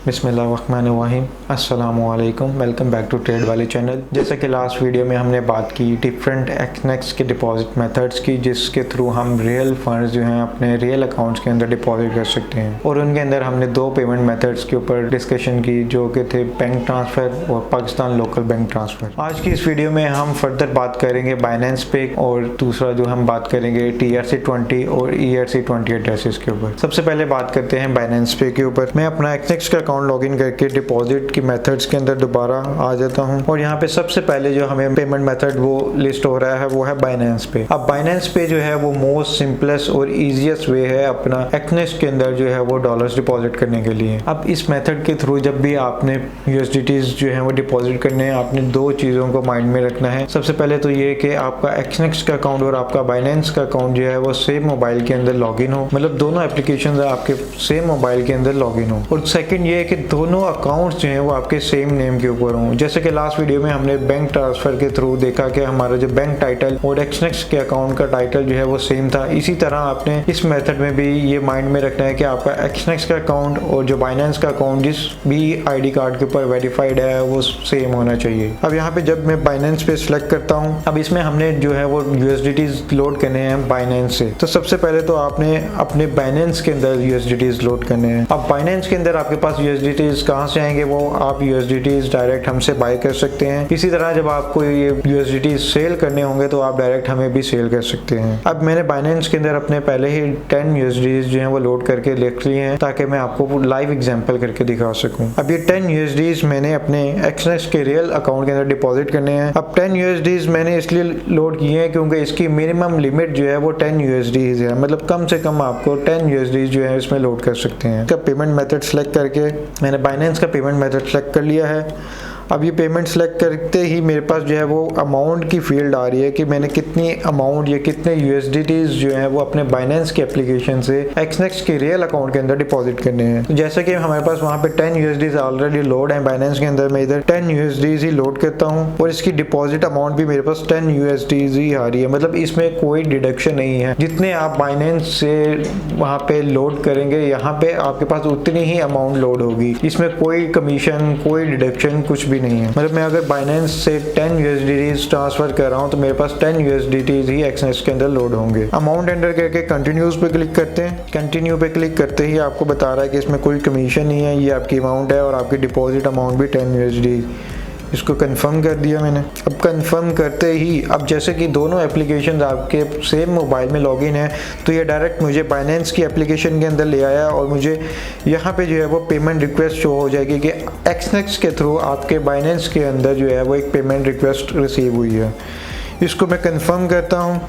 बिस्मिल्लाहिर्रहमानिर्रहीम अस्सलामुअलैकुम। Welcome back to trade वाले चैनल। जैसा कि लास्ट वीडियो में हमने बात की डिफरेंट एक्सनेक्स के डिपॉजिट मेथड्स की, जिसके थ्रू हम रियल फंड्स जो हैं अपने रियल अकाउंट्स के अंदर डिपॉजिट कर सकते हैं। और उनके अंदर हमने दो पेमेंट मेथड्स के ऊपर डिस्कशन की, जो कि थे बैंक ट्रांसफ़र और पाकिस्तान लोकल बैंक ट्रांसफ़र। आज की इस वीडियो में हम फर्दर बात करेंगे बाइनेंस पे, और दूसरा जो हम बात करेंगे TRC20 और ERC20 एड्रेसेस के ऊपर। सबसे पहले बात करते हैं बाइनेंस पे के ऊपर। मैं अपना एक्सनेक्स का अकाउंट लॉगिन करके डिपॉजिट की मेथड्स के अंदर दोबारा आ जाता हूं, और यहाँ पे सबसे पहले जो हमें पेमेंट मेथड वो लिस्ट हो रहा है वो है बाइनेंस पे। अब बाइनेंस पे जो है वो मोस्ट सिंपलेस्ट और इजीएस्ट वे है अपना एक्सनेक्स के अंदर जो है वो डॉलर्स डिपॉजिट करने के लिए। अब इस मेथड के थ्रू जब भी आपने USDTs जो है वो डिपॉजिट करने हैं, आपने दो चीज़ों को माइंड में रखना है। सबसे पहले तो ये कि आपका एक्सनेक्स का अकाउंट और आपका बाइनेंस का अकाउंट जो है वो सेम मोबाइल के अंदर लॉगिन हो, मतलब दोनों एप्लीकेशन आपके सेम मोबाइल के अंदर लॉगिन हो। और सेकंड ये कि दोनों अकाउंट्स जो हैं वो आपके सेम नेम के ऊपर हों। जैसे कि लास्ट वीडियो में हमने बैंक ट्रांसफर के थ्रू देखा कि हमारा जो बैंक टाइटल और एक्सनेक्स के अकाउंट का टाइटल जो है वो सेम था। इसी तरह आपने इस मेथड में भी ये माइंड में रखना है कि आपका एक्सनेक्स का अकाउंट और जो बाइनेंस का अकाउंट जिस भी ID कार्ड के ऊपर वेरीफाइड है वो सेम होना चाहिए। अब यहाँ पे जब मैं बाइनेंस पे सिलेक्ट करता हूँ, अब इसमें हमने जो है वो USDTs लोड करने हैं बाइनेंस से। तो सबसे पहले तो आपने अपने बाइनेंस के अंदर USDTs लोड करने हैं। अब बाइनेंस के अंदर आपके पास USDTs कहाँ से आएंगे, वो आप USDTs डायरेक्ट हमसे बाय कर सकते हैं। इसी तरह जब आपको ये USDTs सेल करने होंगे तो आप डायरेक्ट हमें भी सेल कर सकते हैं। अब मैंने बाइनेंस के अंदर अपने पहले ही 10 USDTs जो हैं वो लोड करके लिख लिए हैं, ताकि मैं आपको लाइव एग्जांपल करके दिखा सकूं। अब ये 10 USDTs मैंने अपने एक्सनेक्स के रियल अकाउंट के अंदर डिपॉजिट करने हैं। अब 10 USDTs मैंने इसलिए लोड किए हैं क्योंकि इसकी मिनिमम लिमिट जो है वो 10 USDTs है, मतलब कम से कम आपको 10 USDTs जो है इसमें लोड कर सकते हैं। इसका पेमेंट मेथड सेलेक्ट करके मैंने बाइनेंस का पेमेंट मेथड सेलेक्ट कर लिया है। अब ये पेमेंट सेलेक्ट करते ही मेरे पास जो है वो अमाउंट की फील्ड आ रही है कि मैंने कितनी अमाउंट या कितने USDTs जो है वो अपने बाइनेंस की एप्लीकेशन से एक्सनेक्स के रियल अकाउंट के अंदर डिपॉजिट करने हैं। तो जैसे कि हमारे पास वहाँ पे 10 USDTs ऑलरेडी लोड हैं बाइनेंस के अंदर, मैं इधर 10 USDTs ही लोड करता हूँ, और इसकी डिपॉजिट अमाउंट भी मेरे पास 10 USDTs ही आ रही है, मतलब इसमें कोई डिडक्शन नहीं है। जितने आप बाइनेंस से वहाँ पे लोड करेंगे, यहाँ पे आपके पास उतनी ही अमाउंट लोड होगी। इसमें कोई कमीशन, कोई डिडक्शन कुछ भी नहीं है। मतलब मैं अगर बाइनेंस से 10 USDTs ट्रांसफर कर रहा हूँ तो मेरे पास 10 USDTs ही एक्सनेक्स के अंदर लोड होंगे। अमाउंट एंटर करके कंटिन्यूज पे क्लिक करते हैं। कंटिन्यू पे क्लिक करते ही आपको बता रहा है कि इसमें कोई कमीशन नहीं है, ये आपकी अमाउंट है और आपकी डिपॉजिट अमाउंट भी 10 USD। इसको कंफर्म कर दिया मैंने। अब कंफर्म करते ही, अब जैसे कि दोनों एप्लीकेशन आपके सेम मोबाइल में लॉगिन है, तो ये डायरेक्ट मुझे बाइनेंस की एप्लीकेशन के अंदर ले आया, और मुझे यहाँ पे जो है वो पेमेंट रिक्वेस्ट शो हो जाएगी कि एक्सनेक्स के थ्रू आपके बाइनेंस के अंदर जो है वो एक पेमेंट रिक्वेस्ट रिसीव हुई है। इसको मैं कंफर्म करता हूँ।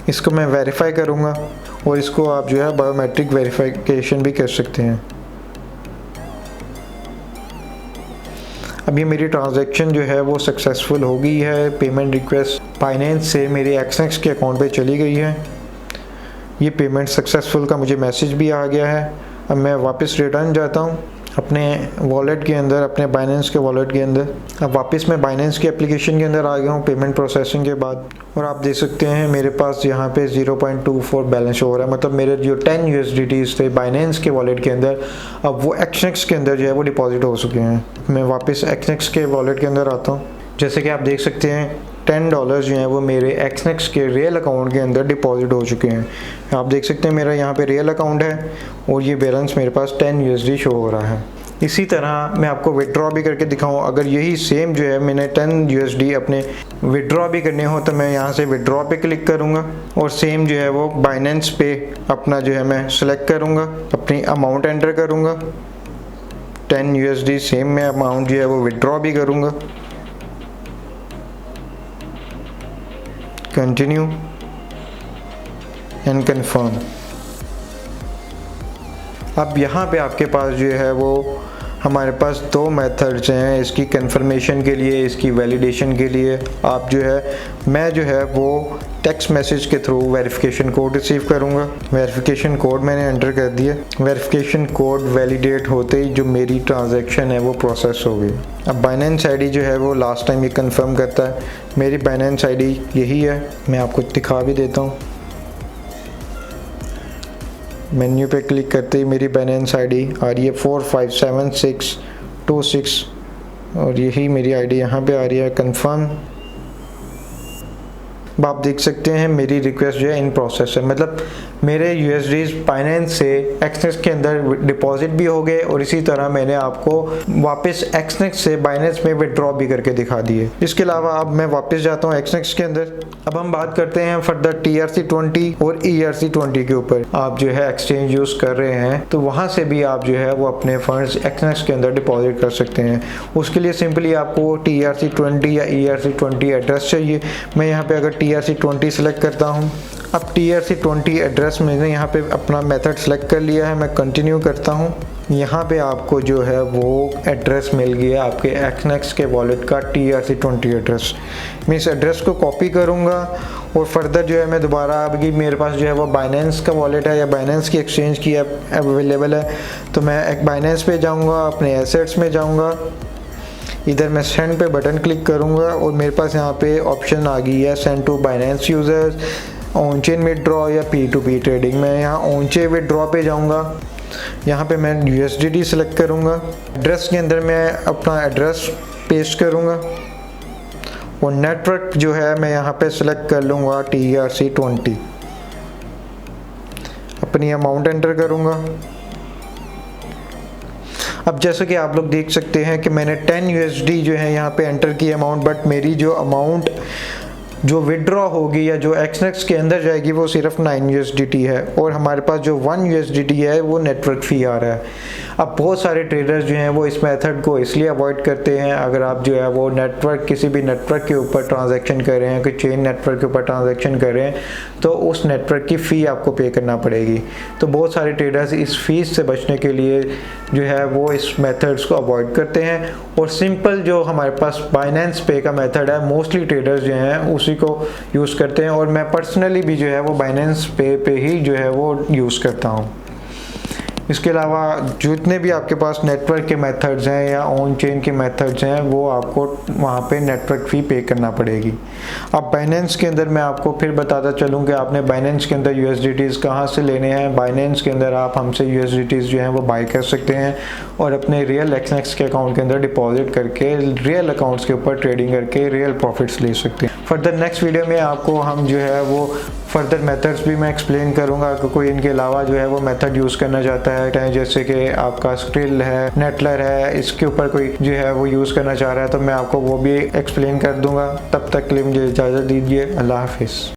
इसको मैं वेरीफाई करूँगा, और इसको आप जो है बायोमेट्रिक वेरिफिकेशन भी कर सकते हैं। अब ये मेरी ट्रांजैक्शन जो है वो सक्सेसफुल हो गई है। पेमेंट रिक्वेस्ट बाइनेंस से मेरे एक्सनेक्स के अकाउंट पे चली गई है। ये पेमेंट सक्सेसफुल का मुझे मैसेज भी आ गया है। अब मैं वापस रिटर्न जाता हूँ अपने वॉलेट के अंदर, अपने बाइनेंस के वॉलेट के अंदर। अब वापस मैं बाइनेंस की एप्लीकेशन के अंदर आ गया हूँ पेमेंट प्रोसेसिंग के बाद, और आप देख सकते हैं मेरे पास यहाँ पे 0.24 बैलेंस हो रहा है। मतलब मेरे जो 10 USDTs थे बाइनेंस के वॉलेट के अंदर, अब वो एक्सनेक्स के अंदर जो है वो डिपॉजिट हो चुके हैं। मैं वापस एक्सनेक्स के वॉलेट के अंदर आता हूँ। जैसे कि आप देख सकते हैं $10 जो हैं वो मेरे एक्सनेक्स के रियल अकाउंट के अंदर डिपॉजिट हो चुके हैं। आप देख सकते हैं मेरा यहाँ पे रियल अकाउंट है, और ये बैलेंस मेरे पास 10 USD शो हो रहा है। इसी तरह मैं आपको विड्रॉ भी करके दिखाऊँ। अगर यही सेम जो है मैंने 10 USD अपने विड्रॉ भी करने हो, तो मैं यहाँ से विड्रॉ पे क्लिक करूँगा, और सेम जो है वो बाइनेंस पे अपना जो है मैं सेलेक्ट करूँगा, अपनी अमाउंट एंटर करूँगा 10 USD। सेम मैं अमाउंट जो है वो विड्रॉ भी करूँगा। Continue and confirm. अब यहाँ पे आपके पास जो है वो हमारे पास दो मेथड्स हैं इसकी कंफर्मेशन के लिए, इसकी वैलिडेशन के लिए। आप जो है, मैं जो है वो टेक्स्ट मैसेज के थ्रू वेरिफिकेशन कोड रिसीव करूँगा। वेरिफिकेशन कोड मैंने एंटर कर दिया। वेरिफिकेशन कोड वैलिडेट होते ही जो मेरी ट्रांजैक्शन है वो प्रोसेस हो गई। अब बाइनेंस आईडी जो है वो लास्ट टाइम ये कंफर्म करता है। मेरी बाइनेंस आईडी यही है, मैं आपको दिखा भी देता हूँ। मेन्यू पे क्लिक करते ही मेरी बाइनेंस आईडी आ रही है 457626 और यही मेरी आईडी यहाँ पे आ रही है। कंफर्म। अब आप देख सकते हैं मेरी रिक्वेस्ट जो है इन प्रोसेस है, मतलब मेरे USDs बाइनेंस से एक्सनेक्स के अंदर डिपॉजिट भी हो गए और इसी तरह मैंने आपको वापस एक्सनेक्स से बाइनेंस में विड्रॉ भी करके दिखा दिए। इसके अलावा अब मैं वापस जाता हूँ एक्सनेक्स के अंदर। अब हम बात करते हैं फर्दर TRC20 और ERC20 के ऊपर। आप जो है एक्सचेंज यूज़ कर रहे हैं तो वहाँ से भी आप जो है वो अपने फंड्स एक्सनेक्स के अंदर डिपॉजिट कर सकते हैं। उसके लिए सिंपली आपको TRC20 या ERC20 एड्रेस चाहिए। मैं यहाँ पे अगर TRC20 सेलेक्ट करता हूँ। अब TRC20 एड्रेस मैंने यहाँ पे अपना मेथड सेलेक्ट कर लिया है, मैं कंटिन्यू करता हूँ। यहाँ पे आपको जो है वो एड्रेस मिल गया आपके एक्सनेक्स के वॉलेट का TRC20 एड्रेस। मैं इस एड्रेस को कॉपी करूँगा और फर्दर जो है मैं दोबारा अभी मेरे पास जो है वो बाइनेंस का वॉलेट है या बाइनेंस की एक्सचेंज की अवेलेबल है, तो मैं एक बाइनेंस पे जाऊँगा, अपने एसेट्स में जाऊँगा, इधर मैं सेंड पे बटन क्लिक करूँगा और मेरे पास यहाँ पे ऑप्शन आ गई है send to Binance users, on chain withdraw या P2P ट्रेडिंग। मैं यहाँ ऑन चेन विड्रॉ पे जाऊँगा, यहाँ पे मैं USDT सेलेक्ट करूँगा। एड्रेस के अंदर मैं अपना एड्रेस पेस्ट करूँगा और नेटवर्क जो है मैं यहाँ पे सेलेक्ट कर लूँगा TRC20। अपनी अमाउंट एंटर करूँगा। अब जैसा कि आप लोग देख सकते हैं कि मैंने 10 USD जो है यहाँ पे एंटर की अमाउंट, बट मेरी जो अमाउंट जो विड्रॉ होगी या जो एक्सनेक्स के अंदर जाएगी वो सिर्फ 9 USDT है और हमारे पास जो 1 USDT है वो नेटवर्क फ़ी आ रहा है। अब बहुत सारे ट्रेडर्स जो हैं वो इस मेथड को इसलिए अवॉइड करते हैं, अगर आप जो है वो नेटवर्क किसी भी नेटवर्क के ऊपर ट्रांजैक्शन कर रहे हैं, कि चेन नेटवर्क के ऊपर ट्रांजैक्शन कर रहे हैं, तो उस नेटवर्क की फ़ी आपको पे करना पड़ेगी। तो बहुत सारे ट्रेडर्स इस फीस से बचने के लिए जो है वो इस मेथड्स को अवॉइड करते हैं और सिंपल जो हमारे पास बाइनेंस पे का मेथड है मोस्टली ट्रेडर्स जो हैं उसी को यूज़ करते हैं और मैं पर्सनली भी जो है वो बाइनेंस पे ही जो है वो यूज़ करता हूँ। इसके अलावा जितने भी आपके पास नेटवर्क के मेथड्स हैं या ऑन चेन के मेथड्स हैं वो आपको वहाँ पे नेटवर्क फ़ी पे करना पड़ेगी। अब बाइनेंस के अंदर मैं आपको फिर बताता चलूँ कि आपने बाइनेंस के अंदर USDTs कहाँ से लेने हैं। बाइनेंस के अंदर आप हमसे USDTs जो हैं वो बाय कर सकते हैं और अपने रियल एक्सनेक्स के अकाउंट के अंदर डिपॉजिट करके रियल अकाउंट्स के ऊपर ट्रेडिंग करके रियल प्रॉफिट्स ले सकते हैं। फर्दर नेक्स्ट वीडियो में आपको हम जो है वो फर्दर मेथड्स भी मैं एक्सप्लेन करूंगा कि कोई इनके अलावा जो है वो मेथड यूज़ करना चाहता है, जैसे कि आपका स्क्रिल है, नेटलर है, इसके ऊपर कोई जो है वो यूज़ करना चाह रहा है तो मैं आपको वो भी एक्सप्लेन कर दूंगा। तब तक के लिए मुझे इजाज़त दीजिए। अल्लाह हाफिज़।